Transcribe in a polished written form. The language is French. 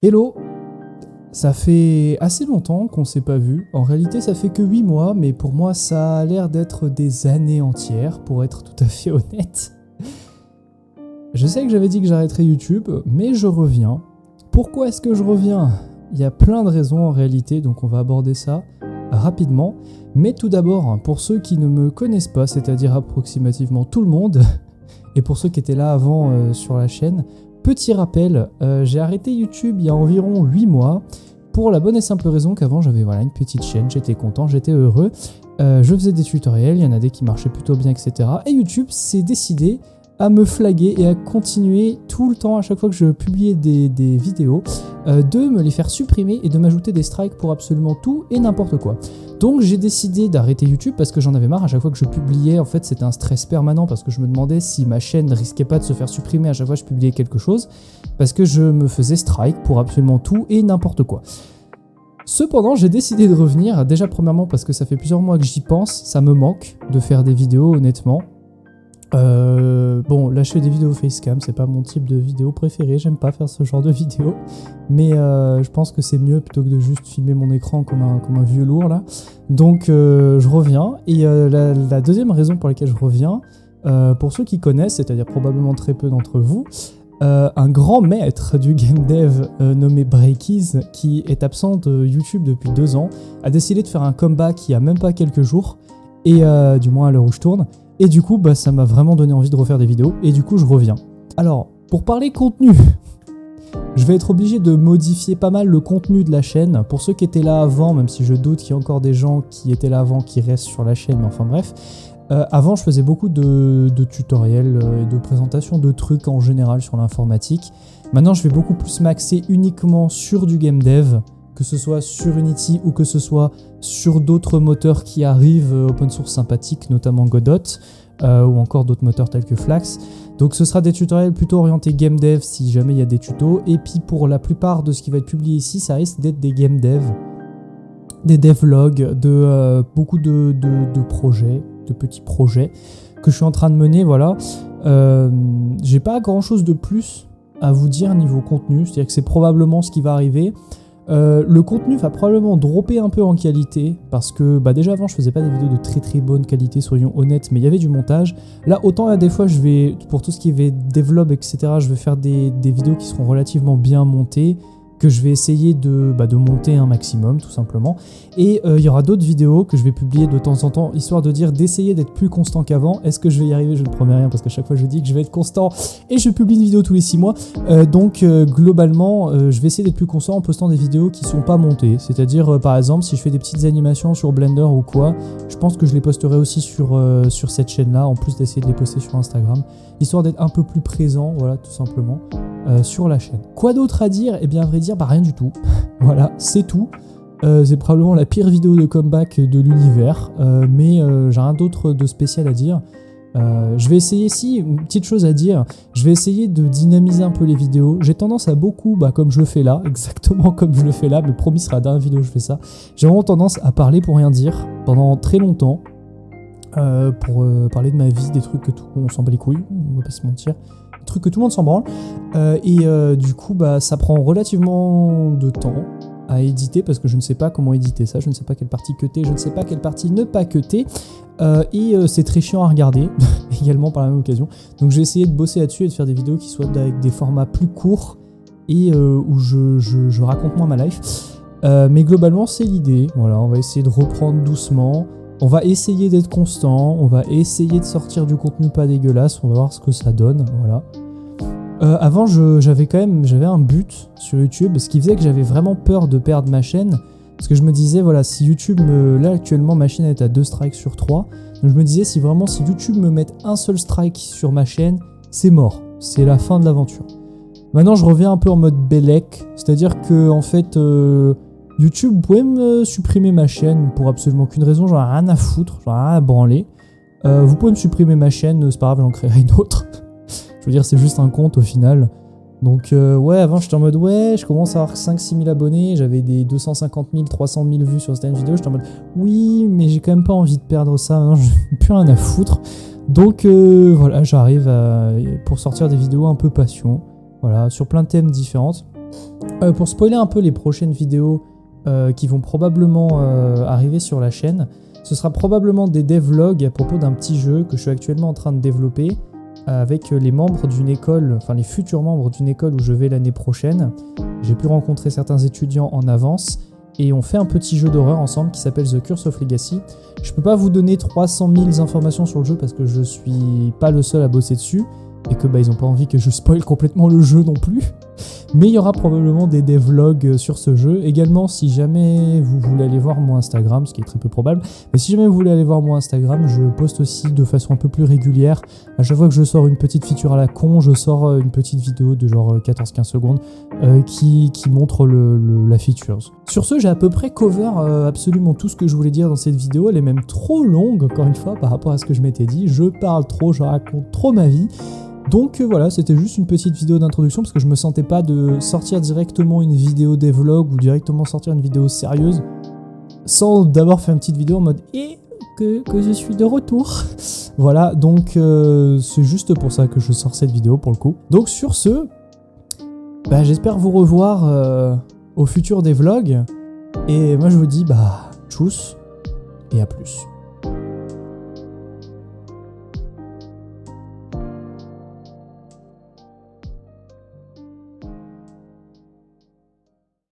Hello, ça fait assez longtemps qu'on s'est pas vu. En réalité, ça fait que 8 mois, mais pour moi, ça a l'air d'être des années entières, pour être tout à fait honnête. Je sais que j'avais dit que j'arrêterais YouTube, mais je reviens. Pourquoi est-ce que je reviens ? Il y a plein de raisons en réalité, donc on va aborder ça rapidement. Mais tout d'abord, pour ceux qui ne me connaissent pas, c'est-à-dire approximativement tout le monde, et pour ceux qui étaient là avant sur la chaîne, petit rappel, j'ai arrêté YouTube il y a environ 8 mois, pour la bonne et simple raison qu'avant j'avais une petite chaîne, j'étais content, j'étais heureux, je faisais des tutoriels, il y en a des qui marchaient plutôt bien, etc. Et YouTube s'est décidé à me flaguer et à continuer tout le temps, à chaque fois que je publiais des vidéos, de me les faire supprimer et de m'ajouter des strikes pour absolument tout et n'importe quoi. Donc j'ai décidé d'arrêter YouTube parce que j'en avais marre. À chaque fois que je publiais, en fait c'était un stress permanent parce que je me demandais si ma chaîne ne risquait pas de se faire supprimer à chaque fois que je publiais quelque chose, parce que je me faisais strike pour absolument tout et n'importe quoi. Cependant, j'ai décidé de revenir, déjà premièrement parce que ça fait plusieurs mois que j'y pense, ça me manque de faire des vidéos honnêtement. Bon, là je fais des vidéos facecam, c'est pas mon type de vidéo préféré, j'aime pas faire ce genre de vidéo, mais je pense que c'est mieux plutôt que de juste filmer mon écran comme un vieux lourd là. Donc je reviens, et la deuxième raison pour laquelle je reviens, pour ceux qui connaissent, c'est-à-dire probablement très peu d'entre vous, un grand maître du game dev nommé Breakies, qui est absent de YouTube depuis 2 ans, a décidé de faire un comeback il y a même pas quelques jours, et du moins à l'heure où je tourne. Et du coup, ça m'a vraiment donné envie de refaire des vidéos, et du coup, je reviens. Alors, pour parler contenu, je vais être obligé de modifier pas mal le contenu de la chaîne. Pour ceux qui étaient là avant, même si je doute qu'il y a encore des gens qui étaient là avant qui restent sur la chaîne, mais enfin bref. Avant, je faisais beaucoup de tutoriels et de présentations de trucs en général sur l'informatique. Maintenant, je vais beaucoup plus m'axer uniquement sur du game dev, que ce soit sur Unity ou que ce soit sur d'autres moteurs qui arrivent open source sympathiques, notamment Godot, ou encore d'autres moteurs tels que Flax. Donc ce sera des tutoriels plutôt orientés game dev si jamais il y a des tutos. Et puis pour la plupart de ce qui va être publié ici, ça risque d'être des game dev, des devlogs, beaucoup de projets, de petits projets que je suis en train de mener, voilà. J'ai pas grand chose de plus à vous dire niveau contenu, c'est-à-dire que c'est probablement ce qui va arriver. Le contenu va probablement dropper un peu en qualité parce que déjà avant je faisais pas des vidéos de très très bonne qualité, soyons honnêtes, mais il y avait du montage. Là autant des fois je vais, pour tout ce qui est développe etc, je vais faire des vidéos qui seront relativement bien montées, que je vais essayer de monter un maximum tout simplement, et il y aura d'autres vidéos que je vais publier de temps en temps histoire de dire d'essayer d'être plus constant qu'avant. Est-ce que je vais y arriver? Je ne promets rien parce qu'à chaque fois je dis que je vais être constant et je publie une vidéo tous les 6 mois, donc globalement je vais essayer d'être plus constant en postant des vidéos qui sont pas montées, c'est-à-dire par exemple si je fais des petites animations sur Blender ou quoi, je pense que je les posterai aussi sur cette chaîne là, en plus d'essayer de les poster sur Instagram, histoire d'être un peu plus présent, voilà, tout simplement, sur la chaîne. Quoi d'autre à dire? Eh bien à vrai dire, rien du tout. Voilà, c'est tout. C'est probablement la pire vidéo de comeback de l'univers, mais j'ai rien d'autre de spécial à dire. Je vais essayer, une petite chose à dire, je vais essayer de dynamiser un peu les vidéos. J'ai tendance à beaucoup, comme je le fais là, exactement comme je le fais là, mais promis, ce sera la dernière vidéo où je fais ça. J'ai vraiment tendance à parler pour rien dire pendant très longtemps, pour parler de ma vie, des trucs que tout le monde s'en bat les couilles, on va pas se mentir. Truc que tout le monde s'en branle, et du coup ça prend relativement de temps à éditer parce que je ne sais pas comment éditer ça, je ne sais pas quelle partie cutter, je ne sais pas quelle partie ne pas cutter, et c'est très chiant à regarder également par la même occasion. Donc j'ai essayé de bosser là-dessus et de faire des vidéos qui soient avec des formats plus courts et où je raconte moins ma life, mais globalement c'est l'idée. Voilà, on va essayer de reprendre doucement. On va essayer d'être constant, on va essayer de sortir du contenu pas dégueulasse, on va voir ce que ça donne, voilà. Avant, j'avais un but sur YouTube, ce qui faisait que j'avais vraiment peur de perdre ma chaîne, parce que je me disais, voilà, si YouTube là actuellement ma chaîne est à 2 strikes sur 3, donc je me disais si YouTube me met un seul strike sur ma chaîne, c'est mort, c'est la fin de l'aventure. Maintenant je reviens un peu en mode Bellec, c'est-à-dire que en fait... YouTube, vous pouvez me supprimer ma chaîne pour absolument aucune raison, j'en ai rien à foutre, j'en ai rien à branler. Vous pouvez me supprimer ma chaîne, c'est pas grave, j'en créerai une autre. Je veux dire, c'est juste un compte au final. Donc ouais, avant j'étais en mode je commence à avoir 5-6 000 abonnés, j'avais des 250 000, 300 000 vues sur certaines vidéos, j'étais en mode oui, mais j'ai quand même pas envie de perdre ça, maintenant j'ai plus rien à foutre. Donc voilà, j'arrive pour sortir des vidéos un peu passion, voilà, sur plein de thèmes différents. Pour spoiler un peu les prochaines vidéos qui vont probablement arriver sur la chaîne, ce sera probablement des devlogs à propos d'un petit jeu que je suis actuellement en train de développer avec les membres d'une école, enfin les futurs membres d'une école où je vais l'année prochaine. J'ai pu rencontrer certains étudiants en avance et on fait un petit jeu d'horreur ensemble qui s'appelle The Curse of Legacy. Je peux pas vous donner 300 000 informations sur le jeu parce que je suis pas le seul à bosser dessus et que ils ont pas envie que je spoil complètement le jeu non plus. Mais il y aura probablement des devlogs sur ce jeu. Également, si jamais vous voulez aller voir mon Instagram, ce qui est très peu probable, mais si jamais vous voulez aller voir mon Instagram, je poste aussi de façon un peu plus régulière. À chaque fois que je sors une petite feature à la con, je sors une petite vidéo de genre 14-15 secondes qui montre la feature. Sur ce, j'ai à peu près cover absolument tout ce que je voulais dire dans cette vidéo. Elle est même trop longue, encore une fois, par rapport à ce que je m'étais dit. Je parle trop, je raconte trop ma vie. Donc voilà, c'était juste une petite vidéo d'introduction parce que je me sentais pas de sortir directement une vidéo devlog ou directement sortir une vidéo sérieuse sans d'abord faire une petite vidéo en mode que je suis de retour. Voilà, donc c'est juste pour ça que je sors cette vidéo pour le coup. Donc sur ce, j'espère vous revoir au futur des vlogs et moi je vous dis tchuss et à plus.